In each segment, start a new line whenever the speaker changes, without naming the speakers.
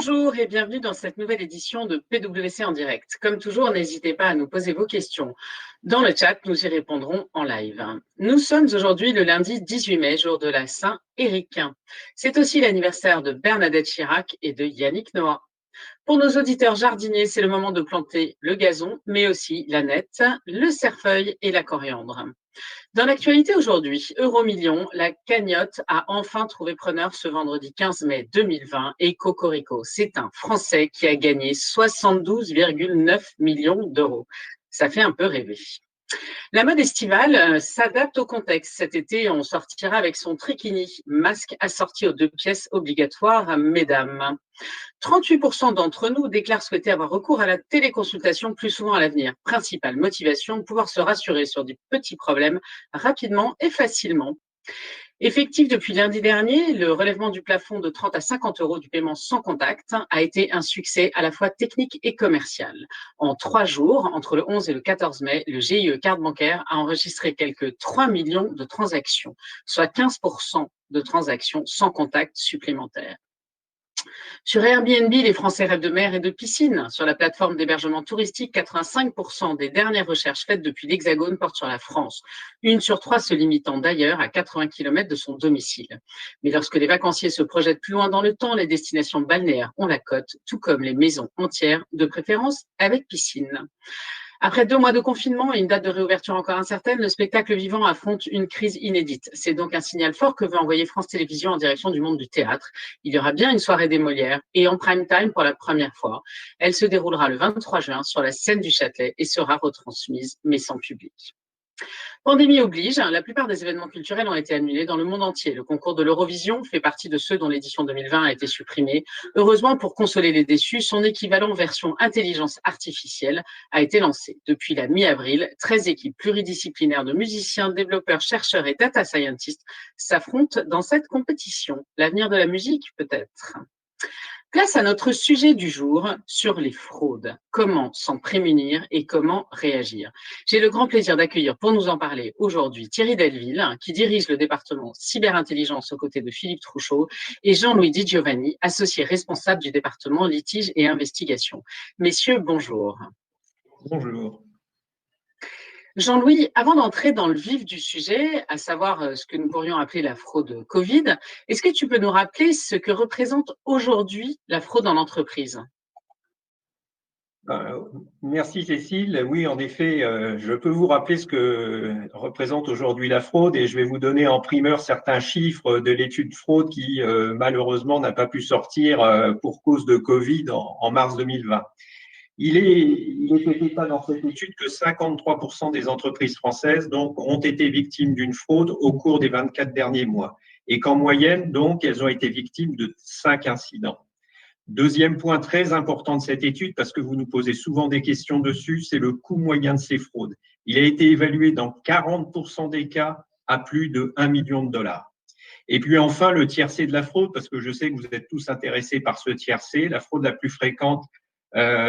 Bonjour et bienvenue dans cette nouvelle édition de PwC en direct. Comme toujours, n'hésitez pas à nous poser vos questions. Dans le chat, nous y répondrons en live. Nous sommes aujourd'hui le lundi 18 mai, jour de la Saint-Éric. C'est aussi l'anniversaire de Bernadette Chirac et de Yannick Noah. Pour nos auditeurs jardiniers, c'est le moment de planter le gazon, mais aussi la nette, le cerfeuil et la coriandre. Dans l'actualité aujourd'hui, Euromillions, la cagnotte a enfin trouvé preneur ce vendredi 15 mai 2020 et Cocorico, c'est un Français qui a gagné 72,9 millions d'euros. Ça fait un peu rêver. La mode estivale s'adapte au contexte. Cet été, on sortira avec son trichini, masque assorti aux 2 pièces obligatoires, mesdames. 38% d'entre nous déclarent souhaiter avoir recours à la téléconsultation plus souvent à l'avenir. Principale motivation, pouvoir se rassurer sur des petits problèmes rapidement et facilement. Effectif depuis lundi dernier, le relèvement du plafond de 30 à 50 euros du paiement sans contact a été un succès à la fois technique et commercial. En 3 jours, entre le 11 et le 14 mai, le GIE Carte Bancaire a enregistré quelques 3 millions de transactions, soit 15% de transactions sans contact supplémentaire. Sur Airbnb, les Français rêvent de mer et de piscine. Sur la plateforme d'hébergement touristique, 85% des dernières recherches faites depuis l'Hexagone portent sur la France. 1 sur 3 se limitant d'ailleurs à 80 km de son domicile. Mais lorsque les vacanciers se projettent plus loin dans le temps, les destinations balnéaires ont la cote, tout comme les maisons entières, de préférence avec piscine. Après 2 mois de confinement et une date de réouverture encore incertaine, le spectacle vivant affronte une crise inédite. C'est donc un signal fort que veut envoyer France Télévisions en direction du monde du théâtre. Il y aura bien une soirée des Molières et en prime time pour la première fois. Elle se déroulera le 23 juin sur la scène du Châtelet et sera retransmise, mais sans public. Pandémie oblige, la plupart des événements culturels ont été annulés dans le monde entier. Le concours de l'Eurovision fait partie de ceux dont l'édition 2020 a été supprimée. Heureusement, pour consoler les déçus, son équivalent version intelligence artificielle a été lancé. Depuis la mi-avril, 13 équipes pluridisciplinaires de musiciens, développeurs, chercheurs et data scientists s'affrontent dans cette compétition. L'avenir de la musique, peut-être. Place à notre sujet du jour sur les fraudes. Comment s'en prémunir et comment réagir? J'ai le grand plaisir d'accueillir pour nous en parler aujourd'hui Thierry Delville, qui dirige le département cyberintelligence aux côtés de Philippe Trouchot, et Jean-Louis Di Giovanni, associé responsable du département litige et investigation. Messieurs, bonjour.
Bonjour.
Jean-Louis, avant d'entrer dans le vif du sujet, à savoir ce que nous pourrions appeler la fraude Covid, est-ce que tu peux nous rappeler ce que représente aujourd'hui la fraude en entreprise?
Merci Cécile. Oui, en effet, je peux vous rappeler ce que représente aujourd'hui la fraude et je vais vous donner en primeur certains chiffres de l'étude fraude qui malheureusement n'a pas pu sortir pour cause de Covid en mars 2020. Il est état dans cette étude que 53% des entreprises françaises donc, ont été victimes d'une fraude au cours des 24 derniers mois et qu'en moyenne, donc, elles ont été victimes de 5 incidents. Deuxième point très important de cette étude, parce que vous nous posez souvent des questions dessus, c'est le coût moyen de ces fraudes. Il a été évalué dans 40% des cas à plus de 1 million de dollars. Et puis enfin, le tiercé de la fraude, parce que je sais que vous êtes tous intéressés par ce tiercé, la fraude la plus fréquente,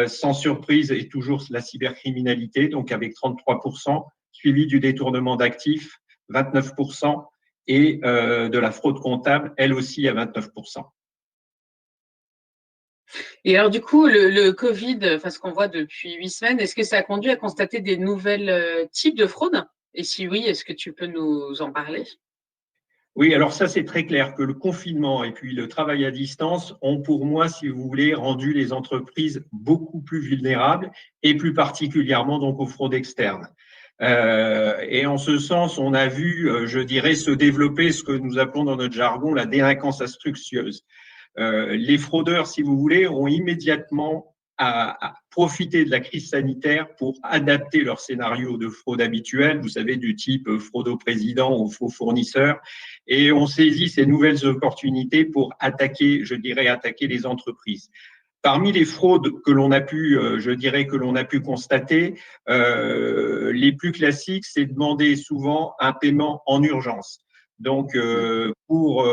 sans surprise, est toujours la cybercriminalité, donc avec 33%, suivi du détournement d'actifs, 29%, et de la fraude comptable, elle aussi à 29%.
Et alors, du coup, le Covid, enfin, ce qu'on voit depuis 8 semaines, est-ce que ça a conduit à constater des nouvelles types de fraudes? Et si oui, est-ce que tu peux nous en parler?
Oui, alors ça, c'est très clair que le confinement et puis le travail à distance ont pour moi, si vous voulez, rendu les entreprises beaucoup plus vulnérables et plus particulièrement donc aux fraudes externes. Et en ce sens, on a vu, je dirais, se développer ce que nous appelons dans notre jargon la délinquance astucieuse. Les fraudeurs, si vous voulez, ont immédiatement à profiter de la crise sanitaire pour adapter leur scénario de fraude habituel, vous savez, du type fraude au président ou faux fournisseur, et on saisit ces nouvelles opportunités pour attaquer, je dirais, attaquer les entreprises. Parmi les fraudes que l'on a pu, je dirais, que l'on a pu constater, les plus classiques, c'est demander souvent un paiement en urgence. Donc, pour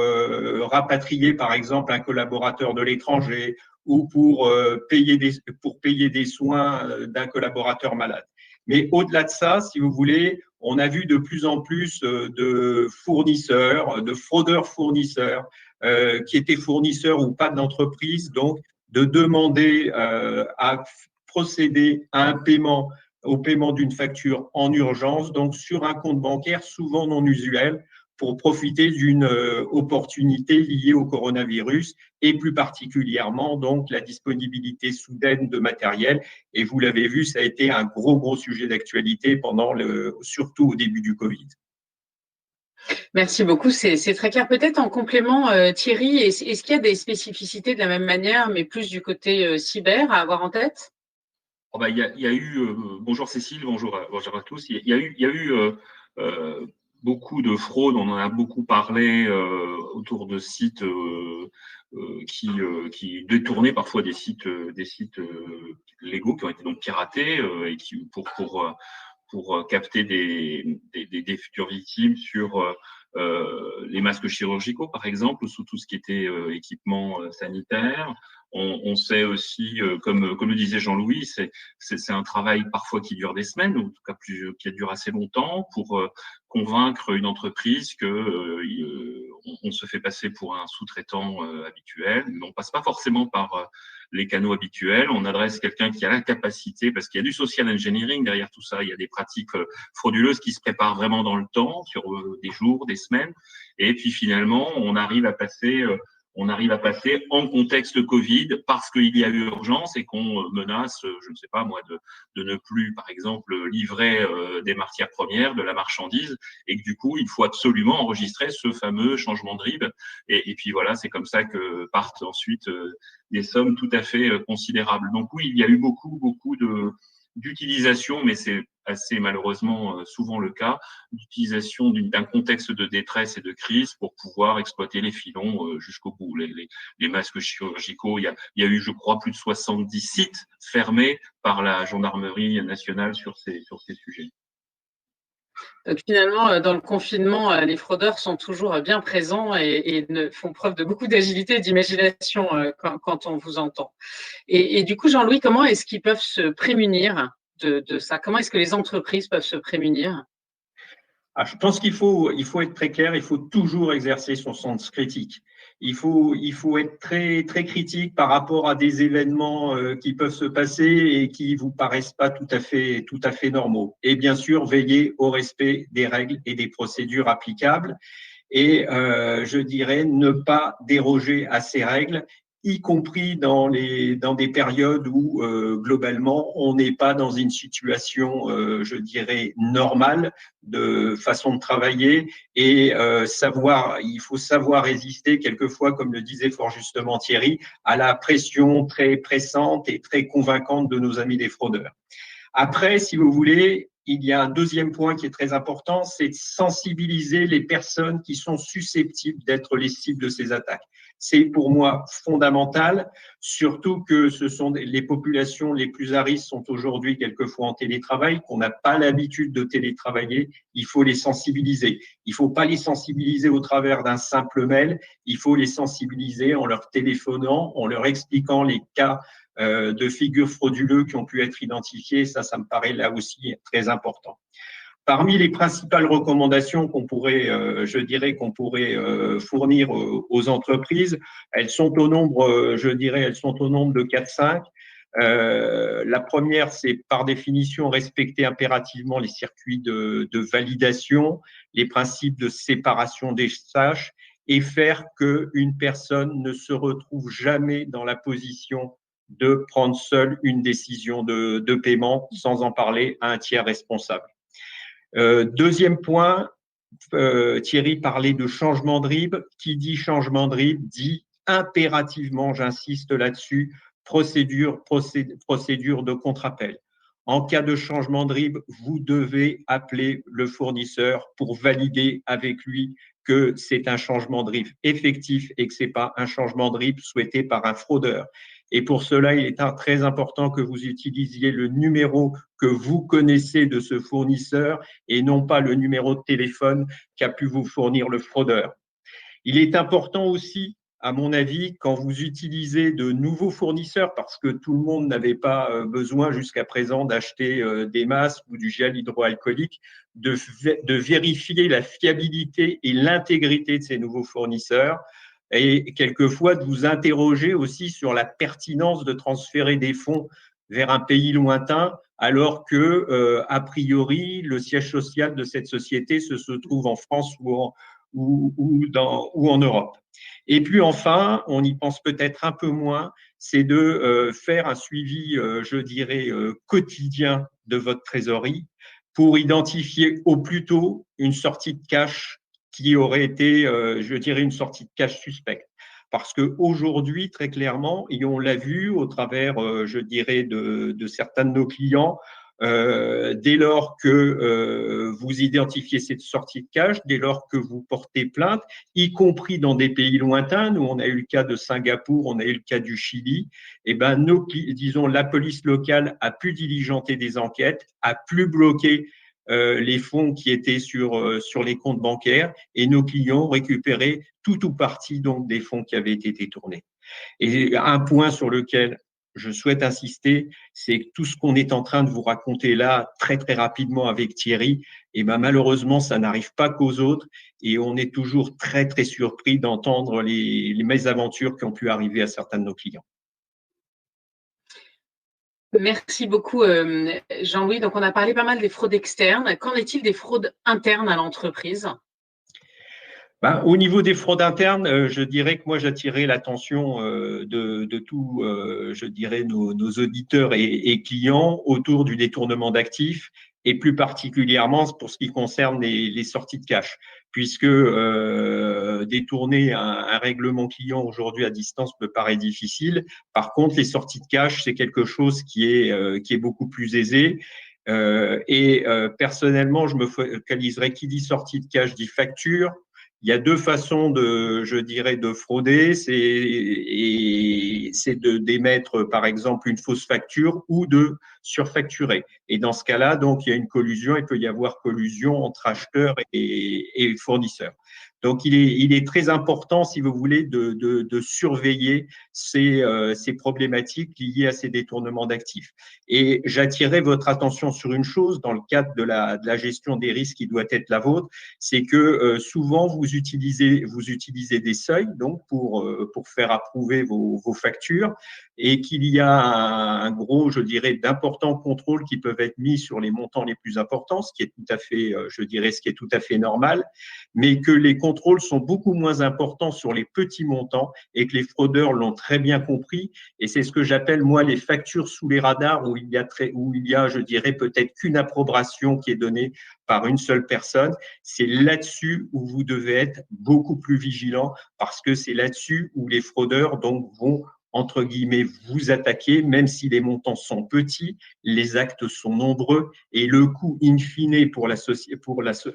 rapatrier, par exemple, un collaborateur de l'étranger ou pour payer des soins d'un collaborateur malade. Mais au-delà de ça, si vous voulez, on a vu de plus en plus de fournisseurs, de fraudeurs fournisseurs, qui étaient fournisseurs ou pas d'entreprise, donc de demander à procéder à un paiement, au paiement d'une facture en urgence, donc sur un compte bancaire souvent non usuel, pour profiter d'une opportunité liée au coronavirus et plus particulièrement donc la disponibilité soudaine de matériel. Et vous l'avez vu, ça a été un gros sujet d'actualité surtout au début du Covid.
Merci beaucoup, c'est très clair. Peut-être en complément, Thierry, est-ce qu'il y a des spécificités de la même manière, mais plus du côté cyber à avoir en tête?
Oh bah, il y a eu, bonjour Cécile, bonjour à tous. Il y a eu beaucoup de fraudes, on en a beaucoup parlé autour de sites qui détournaient parfois des sites légaux qui ont été donc piratés et qui pour capter des futures victimes sur les masques chirurgicaux, par exemple, ou sous tout ce qui était équipement sanitaire. On sait aussi, comme le disait Jean-Louis, c'est un travail parfois qui dure des semaines, ou en tout cas qui dure assez longtemps, pour convaincre une entreprise que on se fait passer pour un sous-traitant habituel. Mais on passe pas forcément par les canaux habituels. On adresse quelqu'un qui a la capacité, parce qu'il y a du social engineering derrière tout ça. Il y a des pratiques frauduleuses qui se préparent vraiment dans le temps, sur des jours, des semaines. Et puis finalement, on arrive à passer en contexte Covid parce qu'il y a eu urgence et qu'on menace, je ne sais pas moi, de ne plus, par exemple, livrer des matières premières, de la marchandise, et que du coup, il faut absolument enregistrer ce fameux changement de RIB. Et puis voilà, c'est comme ça que partent ensuite des sommes tout à fait considérables. Donc oui, il y a eu beaucoup d'utilisation, mais c'est assez malheureusement souvent le cas, d'utilisation d'un contexte de détresse et de crise pour pouvoir exploiter les filons jusqu'au bout. Les masques chirurgicaux, il y a eu, je crois, plus de 70 sites fermés par la gendarmerie nationale sur ces sujets.
Donc finalement, dans le confinement, les fraudeurs sont toujours bien présents et font preuve de beaucoup d'agilité et d'imagination quand on vous entend. Et du coup, Jean-Louis, comment est-ce qu'ils peuvent se prémunir de ça? Comment est-ce que les entreprises peuvent se prémunir?
Je pense qu'il faut être très clair, il faut toujours exercer son sens critique. Il faut être très critique par rapport à des événements qui peuvent se passer et qui vous paraissent pas tout à fait normaux. Et bien sûr, veiller au respect des règles et des procédures applicables. Et je dirais ne pas déroger à ces règles, y compris dans des périodes où globalement on n'est pas dans une situation, je dirais, normale de façon de travailler et il faut savoir résister quelquefois, comme le disait fort justement Thierry, à la pression très pressante et très convaincante de nos amis des fraudeurs. Après, si vous voulez, il y a un deuxième point qui est très important, c'est de sensibiliser les personnes qui sont susceptibles d'être les cibles de ces attaques. C'est pour moi fondamental, surtout que ce sont les populations les plus à risque sont aujourd'hui quelquefois en télétravail, qu'on n'a pas l'habitude de télétravailler, il faut les sensibiliser. Il ne faut pas les sensibiliser au travers d'un simple mail, il faut les sensibiliser en leur téléphonant, en leur expliquant les cas de figures frauduleuses qui ont pu être identifiées. Ça me paraît là aussi très important. Parmi les principales recommandations qu'on pourrait, fournir aux entreprises, elles sont au nombre, de 4-5. La première, c'est par définition respecter impérativement les circuits de validation, les principes de séparation des tâches et faire qu'une personne ne se retrouve jamais dans la position de prendre seule une décision de paiement sans en parler à un tiers responsable. Deuxième point, Thierry parlait de changement de RIB. Qui dit changement de RIB dit impérativement, j'insiste là-dessus, procédure de contre-appel. En cas de changement de RIB, vous devez appeler le fournisseur pour valider avec lui que c'est un changement de RIB effectif et que ce n'est pas un changement de RIB souhaité par un fraudeur. Et pour cela, il est très important que vous utilisiez le numéro que vous connaissez de ce fournisseur et non pas le numéro de téléphone qu'a pu vous fournir le fraudeur. Il est important aussi, à mon avis, quand vous utilisez de nouveaux fournisseurs, parce que tout le monde n'avait pas besoin jusqu'à présent d'acheter des masques ou du gel hydroalcoolique, de vérifier la fiabilité et l'intégrité de ces nouveaux fournisseurs. et quelquefois de vous interroger aussi sur la pertinence de transférer des fonds vers un pays lointain, alors que, a priori, le siège social de cette société se trouve en France ou en Europe. Et puis enfin, on y pense peut-être un peu moins, c'est de faire un suivi, je dirais, quotidien de votre trésorerie pour identifier au plus tôt une sortie de cash qui aurait été, je dirais, une sortie de cash suspecte. Parce qu'aujourd'hui, très clairement, et on l'a vu au travers, je dirais, de certains de nos clients, dès lors que vous identifiez cette sortie de cash, dès lors que vous portez plainte, y compris dans des pays lointains, nous on a eu le cas de Singapour, on a eu le cas du Chili, et ben disons la police locale a pu diligenter des enquêtes, a pu bloquer les fonds qui étaient sur les comptes bancaires et nos clients ont récupéré tout ou partie donc des fonds qui avaient été détournés. Et un point sur lequel je souhaite insister, c'est que tout ce qu'on est en train de vous raconter là, très très rapidement avec Thierry, et ben malheureusement, ça n'arrive pas qu'aux autres et on est toujours très très surpris d'entendre les mésaventures qui ont pu arriver à certains de nos clients.
Merci beaucoup, Jean-Louis. Donc, on a parlé pas mal des fraudes externes. Qu'en est-il des fraudes internes à l'entreprise?
Ben, au niveau des fraudes internes, je dirais que moi j'attirais l'attention de tous, je dirais, nos auditeurs et clients autour du détournement d'actifs et plus particulièrement pour ce qui concerne les sorties de cash, puisque détourner un règlement client aujourd'hui à distance me paraît difficile. Par contre, les sorties de cash, c'est quelque chose qui est beaucoup plus aisé. Personnellement, je me focaliserai qui dit sortie de cash dit facture. Il y a deux façons je dirais, de frauder, c'est d'émettre, par exemple, une fausse facture ou de surfacturer. Et dans ce cas-là, donc, il y a une collusion, il peut y avoir collusion entre acheteurs et fournisseurs. Donc, il est très important, si vous voulez, de surveiller ces problématiques liées à ces détournements d'actifs. Et j'attirerai votre attention sur une chose dans le cadre de la gestion des risques qui doit être la vôtre, c'est que souvent vous utilisez des seuils donc pour faire approuver vos factures et qu'il y a un gros, je dirais, d'importants contrôles qui peuvent être mis sur les montants les plus importants, ce qui est tout à fait, je dirais, ce qui est tout à fait normal, mais que les contrôles sont beaucoup moins importants sur les petits montants et que les fraudeurs l'ont très bien compris. Et c'est ce que j'appelle, moi, les factures sous les radars où il y a, je dirais, peut-être qu'une approbation qui est donnée par une seule personne. C'est là-dessus où vous devez être beaucoup plus vigilant parce que c'est là-dessus où les fraudeurs donc vont entre guillemets vous attaquer, même si les montants sont petits, les actes sont nombreux et le coût in fine pour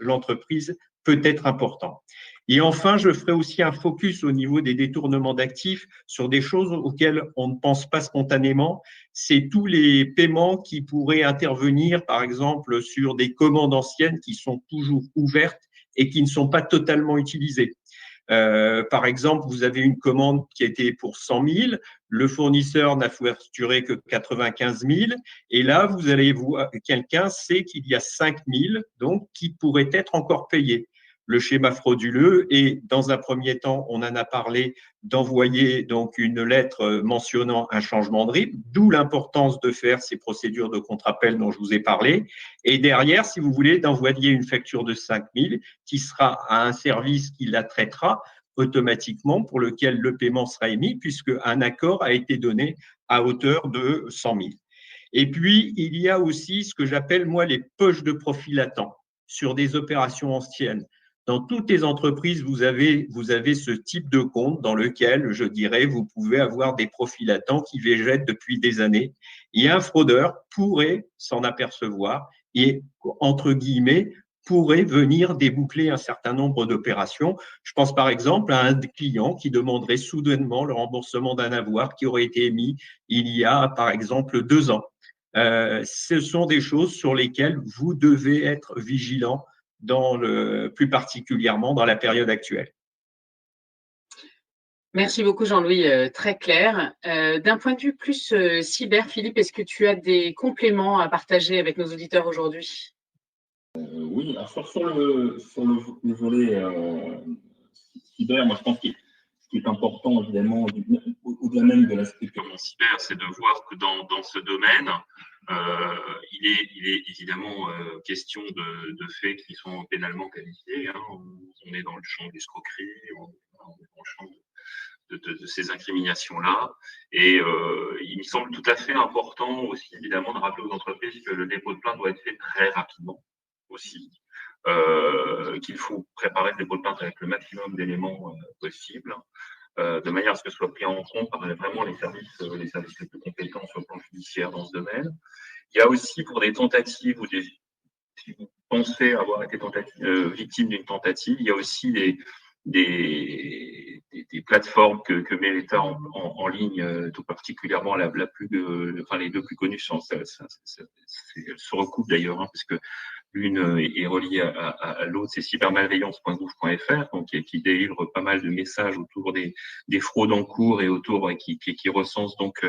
l'entreprise peut être important. Et enfin, je ferai aussi un focus au niveau des détournements d'actifs sur des choses auxquelles on ne pense pas spontanément. C'est tous les paiements qui pourraient intervenir, par exemple, sur des commandes anciennes qui sont toujours ouvertes et qui ne sont pas totalement utilisées. Par exemple, vous avez une commande qui était pour 100 000, le fournisseur n'a facturé que 95 000, et là, quelqu'un sait qu'il y a 5 000, donc qui pourraient être encore payés. Le schéma frauduleux et dans un premier temps, on en a parlé, d'envoyer donc une lettre mentionnant un changement de RIB, d'où l'importance de faire ces procédures de contre-appel dont je vous ai parlé. Et derrière, si vous voulez, d'envoyer une facture de 5 000 qui sera à un service qui la traitera automatiquement pour lequel le paiement sera émis puisque un accord a été donné à hauteur de 100 000. Et puis, il y a aussi ce que j'appelle, moi, les poches de profit latents sur des opérations anciennes. Dans toutes les entreprises, vous avez ce type de compte dans lequel, je dirais, vous pouvez avoir des profits latents qui végètent depuis des années. Et un fraudeur pourrait s'en apercevoir et, entre guillemets, pourrait venir déboucler un certain nombre d'opérations. Je pense par exemple à un client qui demanderait soudainement le remboursement d'un avoir qui aurait été émis il y a, par exemple, 2 ans. Ce sont des choses sur lesquelles vous devez être vigilant plus particulièrement dans la période actuelle.
Merci beaucoup Jean-Louis, très clair. D'un point de vue plus cyber, Philippe, est-ce que tu as des compléments à partager avec nos auditeurs aujourd'hui?
Oui, alors sur le volet cyber, moi je pense que ce qui est est important, évidemment, au-delà même de l'aspect purement cyber, c'est de voir que dans ce domaine, il est évidemment question de faits qui sont pénalement qualifiés. Hein. On est dans le champ de l'escroquerie, on est dans le champ de ces incriminations-là. Et il me semble tout à fait important aussi, évidemment, de rappeler aux entreprises que le dépôt de plainte doit être fait très rapidement aussi. Qu'il faut préparer le dépôt de plainte avec le maximum d'éléments possibles, de manière à ce que ce soit pris en compte par vraiment les services les plus compétents sur le plan judiciaire dans ce domaine. Il y a aussi pour des tentatives ou si vous pensez avoir été victime d'une tentative, il y a aussi des plateformes que met l'État en ligne, tout particulièrement les deux plus connues elles se recoupent d'ailleurs, hein, parce que l'une est reliée à l'autre, c'est cybermalveillance.gouv.fr, donc qui délivre pas mal de messages autour des fraudes en cours et autour qui recense donc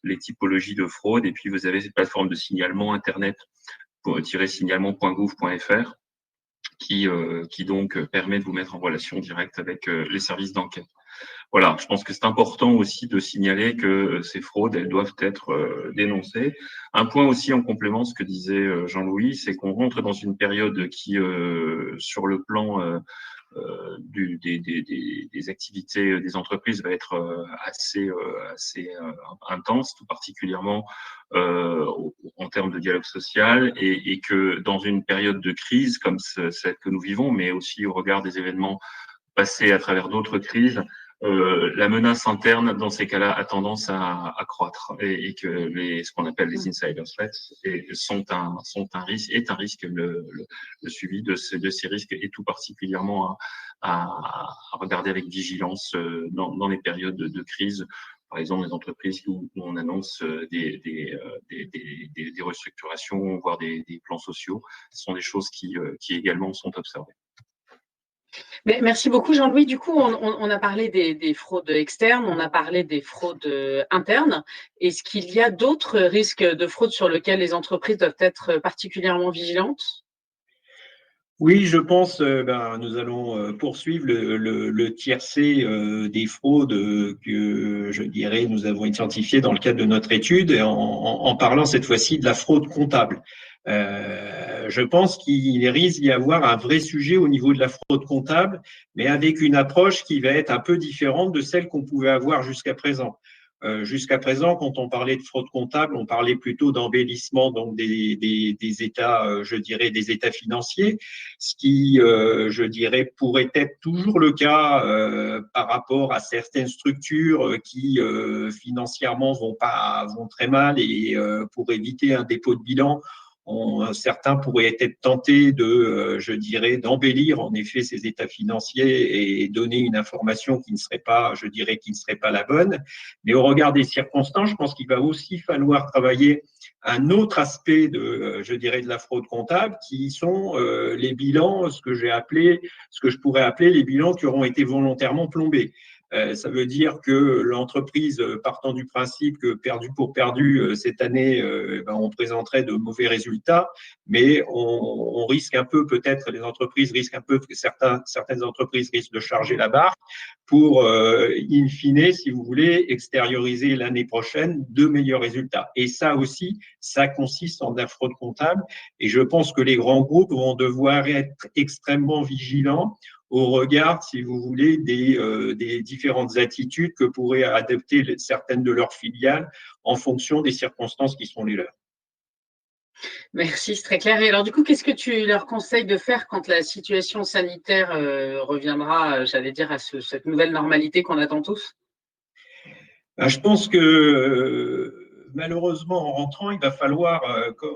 les typologies de fraude. Et puis vous avez cette plateforme de signalement internet signalement.gouv.fr qui donc permet de vous mettre en relation directe avec les services d'enquête. Voilà, je pense que c'est important aussi de signaler que ces fraudes, elles doivent être dénoncées. Un point aussi en complément de ce que disait Jean-Louis, c'est qu'on rentre dans une période qui, sur le plan des activités des entreprises, va être assez intense, tout particulièrement en termes de dialogue social, et que dans une période de crise comme celle que nous vivons, mais aussi au regard des événements passés à travers d'autres crises, la menace interne dans ces cas-là a tendance à croître, et que ce qu'on appelle les insider threats est un risque. Le suivi de ces risques est tout particulièrement à regarder avec vigilance dans les périodes de crise. Par exemple, les entreprises où on annonce des restructurations, voire des plans sociaux, ce sont des choses qui également sont observées.
Mais merci beaucoup Jean-Louis. Du coup, on a parlé des fraudes externes, on a parlé des fraudes internes. Est-ce qu'il y a d'autres risques de fraude sur lesquels les entreprises doivent être particulièrement vigilantes ?
Oui, je pense, nous allons poursuivre le tiercé des fraudes que, je dirais, nous avons identifiées dans le cadre de notre étude, en parlant cette fois-ci de la fraude comptable. Je pense qu'il risque d'y avoir un vrai sujet au niveau de la fraude comptable, mais avec une approche qui va être un peu différente de celle qu'on pouvait avoir jusqu'à présent. Jusqu'à présent, quand on parlait de fraude comptable, on parlait plutôt d'embellissement donc des états, je dirais, des états financiers, ce qui, je dirais, pourrait être toujours le cas par rapport à certaines structures qui financièrement vont très mal, et pour éviter un dépôt de bilan, certains pourraient être tentés je dirais, d'embellir en effet ces états financiers et donner une information qui ne serait pas, je dirais, qui ne serait pas la bonne. Mais au regard des circonstances, je pense qu'il va aussi falloir travailler un autre aspect je dirais, de la fraude comptable, qui sont les bilans, ce que je pourrais appeler les bilans qui auront été volontairement plombés. Ça veut dire que l'entreprise, partant du principe que perdu pour perdu, cette année, on présenterait de mauvais résultats, mais on risque un peu, peut-être, les entreprises risquent un peu, certaines entreprises risquent de charger la barre pour, in fine, si vous voulez, extérioriser l'année prochaine de meilleurs résultats. Et ça aussi, ça consiste en de la fraude comptable. Et je pense que les grands groupes vont devoir être extrêmement vigilants au regard, si vous voulez, des différentes attitudes que pourraient adopter certaines de leurs filiales en fonction des circonstances qui sont les leurs.
Merci, c'est très clair. Et alors, du coup, qu'est-ce que tu leur conseilles de faire quand la situation sanitaire reviendra, j'allais dire, à cette nouvelle normalité qu'on attend tous ?
Je pense que malheureusement, en rentrant, il va falloir,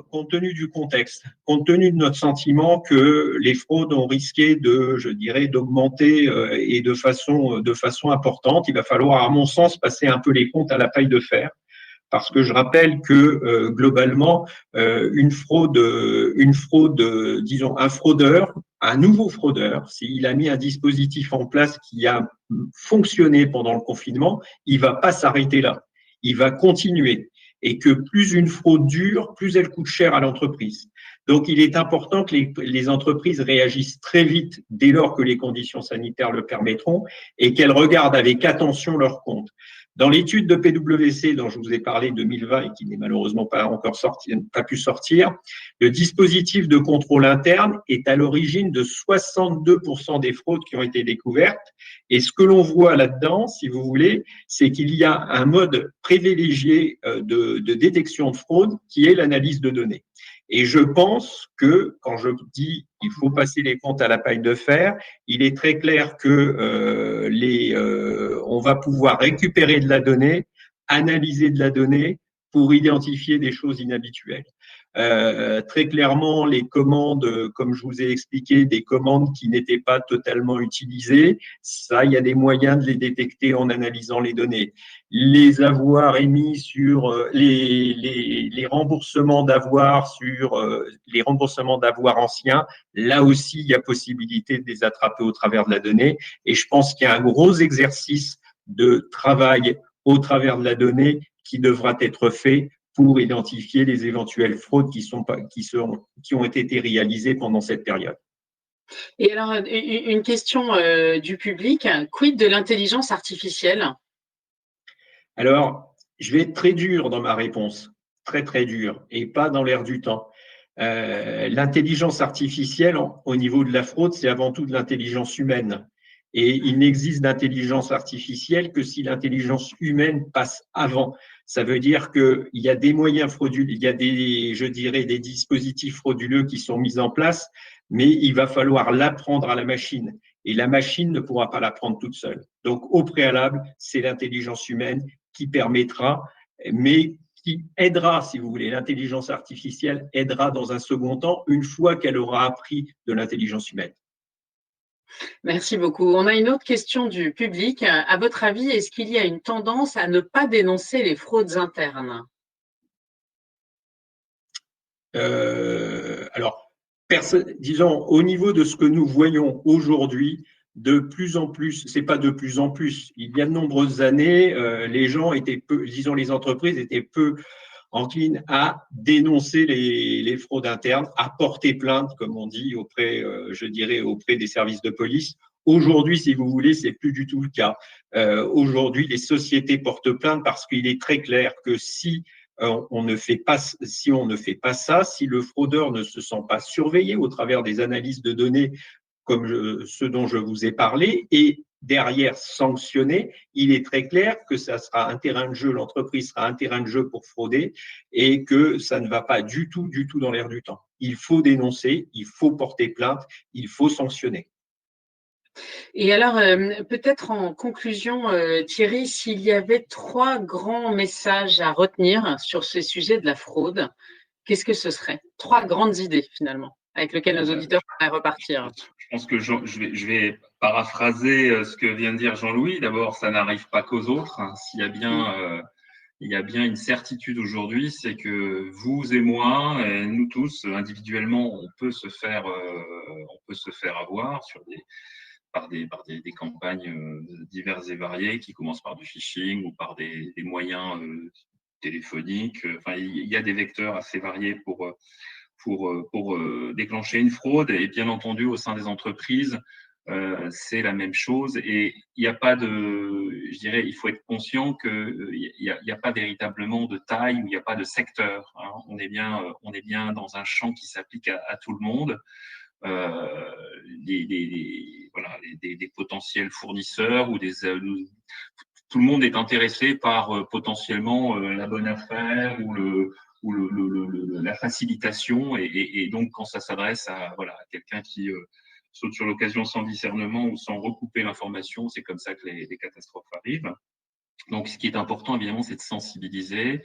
compte tenu du contexte, compte tenu de notre sentiment que les fraudes ont risqué je dirais, d'augmenter et de façon importante, il va falloir, à mon sens, passer un peu les comptes à la paille de fer. Parce que je rappelle que globalement, une fraude, disons, un nouveau fraudeur, s'il a mis un dispositif en place qui a fonctionné pendant le confinement, il va pas s'arrêter là. Il va continuer. Et que plus une fraude dure, plus elle coûte cher à l'entreprise. Donc, il est important que les entreprises réagissent très vite dès lors que les conditions sanitaires le permettront et qu'elles regardent avec attention leurs comptes. Dans l'étude de PwC dont je vous ai parlé 2020 et qui n'est malheureusement pas encore sorti, pas pu sortir, le dispositif de contrôle interne est à l'origine de 62% des fraudes qui ont été découvertes. Et ce que l'on voit là-dedans, si vous voulez, c'est qu'il y a un mode privilégié de détection de fraude qui est l'analyse de données. Et je pense que, quand je dis il faut passer les comptes à la paille de fer, il est très clair que on va pouvoir récupérer de la donnée, analyser de la donnée pour identifier des choses inhabituelles. Très clairement, les commandes, comme je vous ai expliqué, des commandes qui n'étaient pas totalement utilisées, ça, il y a des moyens de les détecter en analysant les données. Les avoirs émis sur les remboursements d'avoirs sur les remboursements d'avoirs anciens, là aussi, il y a possibilité de les attraper au travers de la donnée. Et je pense qu'il y a un gros exercice de travail au travers de la donnée qui devra être fait pour identifier les éventuelles fraudes qui ont été réalisées pendant cette période.
Et alors, une question du public, quid de l'intelligence artificielle?
Alors, je vais être très dur dans ma réponse, très très dur, et pas dans l'air du temps. L'intelligence artificielle, au niveau de la fraude, c'est avant tout de l'intelligence humaine. Et il n'existe d'intelligence artificielle que si l'intelligence humaine passe avant. Ça veut dire qu'il y a des moyens frauduleux, il y a des dispositifs frauduleux qui sont mis en place, mais il va falloir l'apprendre à la machine. Et la machine ne pourra pas l'apprendre toute seule. Donc, au préalable, c'est l'intelligence humaine qui permettra, mais qui aidera, si vous voulez, l'intelligence artificielle aidera dans un second temps, une fois qu'elle aura appris de l'intelligence humaine.
Merci beaucoup. On a une autre question du public. À votre avis, est-ce qu'il y a une tendance à ne pas dénoncer les fraudes internes?
Alors, disons, au niveau de ce que nous voyons aujourd'hui, de plus en plus, c'est pas de plus en plus, il y a de nombreuses années, les gens étaient peu, disons, les entreprises étaient peu enclines à dénoncer les fraudes internes, à porter plainte, comme on dit, auprès, je dirais, auprès des services de police. Aujourd'hui, si vous voulez, c'est plus du tout le cas. Aujourd'hui, les sociétés portent plainte parce qu'il est très clair que si on ne fait pas ça, si le fraudeur ne se sent pas surveillé au travers des analyses de données comme ce dont je vous ai parlé, et derrière sanctionné, il est très clair que ça sera un terrain de jeu, l'entreprise sera un terrain de jeu pour frauder et que ça ne va pas du tout dans l'air du temps. Il faut dénoncer, il faut porter plainte, il faut sanctionner.
Et alors, peut-être en conclusion, Thierry, s'il y avait 3 grands messages à retenir sur ce sujet de la fraude, qu'est-ce que ce serait? 3 grandes idées, finalement, avec lesquelles nos auditeurs pourraient repartir.
Je pense que je vais paraphraser ce que vient de dire Jean-Louis. D'abord, ça n'arrive pas qu'aux autres. S'il y a bien, il y a bien une certitude aujourd'hui, c'est que vous et moi, et nous tous, individuellement, on peut se faire avoir par des campagnes diverses et variées qui commencent par du phishing ou par des moyens téléphoniques. Enfin, il y a des vecteurs assez variés pour déclencher une fraude. Et bien entendu, au sein des entreprises, c'est la même chose. Et il n'y a pas je dirais, il faut être conscient qu'il n'y a pas véritablement de taille ou il n'y a pas de secteur. Hein. On est bien dans un champ qui s'applique à tout le monde. Des potentiels fournisseurs ou tout le monde est intéressé par potentiellement la bonne affaire ou la facilitation et donc quand ça s'adresse à quelqu'un qui saute sur l'occasion sans discernement ou sans recouper l'information, c'est comme ça que les catastrophes arrivent. Donc, ce qui est important, évidemment, c'est de sensibiliser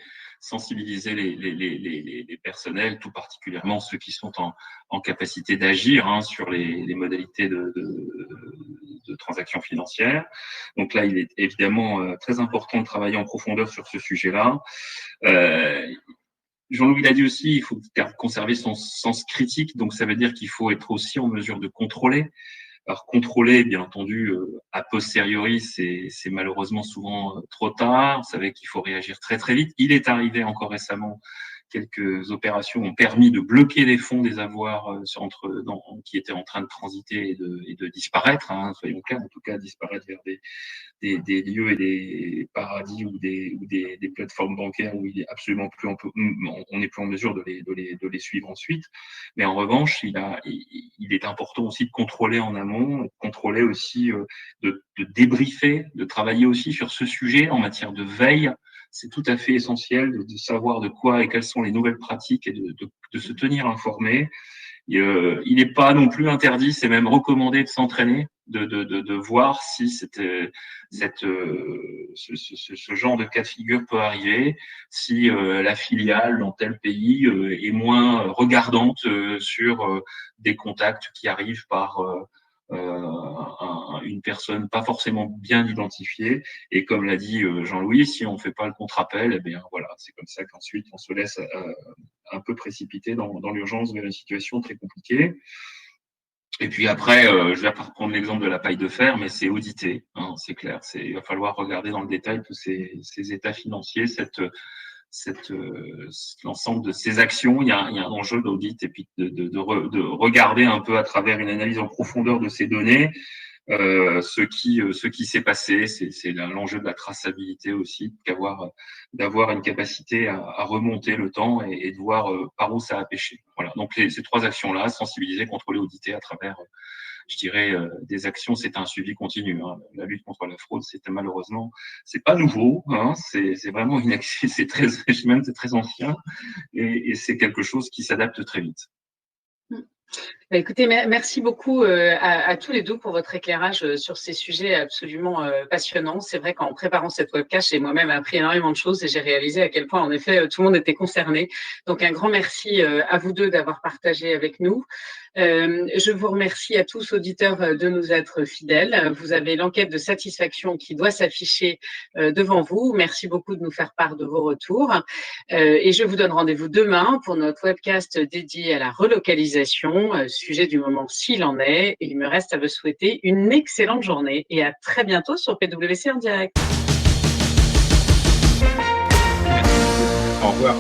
les personnels, tout particulièrement ceux qui sont en capacité d'agir sur les modalités de transactions financières. Donc là, il est évidemment très important de travailler en profondeur sur ce sujet-là. Jean-Louis l'a dit aussi, il faut conserver son sens critique, donc ça veut dire qu'il faut être aussi en mesure de contrôler. Alors, contrôler, bien entendu, a posteriori, c'est malheureusement souvent trop tard. Vous savez qu'il faut réagir très, très vite. Il est arrivé encore récemment quelques opérations ont permis de bloquer des fonds des avoirs qui étaient en train de transiter et de disparaître, hein, soyons clairs, en tout cas disparaître vers des lieux et des paradis ou des plateformes bancaires où il est absolument plus on n'est plus en mesure de les suivre ensuite. Mais en revanche, il est important aussi de contrôler en amont, de contrôler aussi, de débriefer, de travailler aussi sur ce sujet en matière de veille. C'est tout à fait essentiel de savoir de quoi et quelles sont les nouvelles pratiques et de se tenir informé. Il n'est pas non plus interdit, c'est même recommandé de s'entraîner, de voir si ce genre de cas de figure peut arriver, si la filiale dans tel pays est moins regardante sur des contacts qui arrivent par une personne pas forcément bien identifiée. Et comme l'a dit Jean-Louis, si on fait pas le contre-appel, eh bien voilà, c'est comme ça qu'ensuite on se laisse un peu précipiter dans l'urgence vers une situation très compliquée. Et puis après, je vais pas reprendre l'exemple de la paille de fer, mais c'est audité, hein, c'est clair. Il va falloir regarder dans le détail tous ces états financiers, l'ensemble de ces actions. Il y a un enjeu d'audit et puis de regarder un peu à travers une analyse en profondeur de ces données ce qui s'est passé. C'est l'enjeu de la traçabilité aussi, d'avoir une capacité à remonter le temps et de voir par où ça a pêché. Voilà. Donc ces trois actions-là, sensibiliser, contrôler, auditer à travers je dirais, des actions, c'est un suivi continu. Hein. La lutte contre la fraude, malheureusement, c'est pas nouveau. Hein. C'est vraiment une action, c'est très ancien et c'est quelque chose qui s'adapte très vite.
Écoutez, merci beaucoup à tous les deux pour votre éclairage sur ces sujets absolument passionnants. C'est vrai qu'en préparant cette webcast, j'ai moi-même appris énormément de choses et j'ai réalisé à quel point, en effet, tout le monde était concerné. Donc, un grand merci à vous deux d'avoir partagé avec nous. Je vous remercie à tous, auditeurs, de nous être fidèles. Vous avez l'enquête de satisfaction qui doit s'afficher devant vous. Merci beaucoup de nous faire part de vos retours. Et je vous donne rendez-vous demain pour notre webcast dédié à la relocalisation, sujet du moment s'il en est. Et il me reste à vous souhaiter une excellente journée et à très bientôt sur PwC en direct.
Au revoir.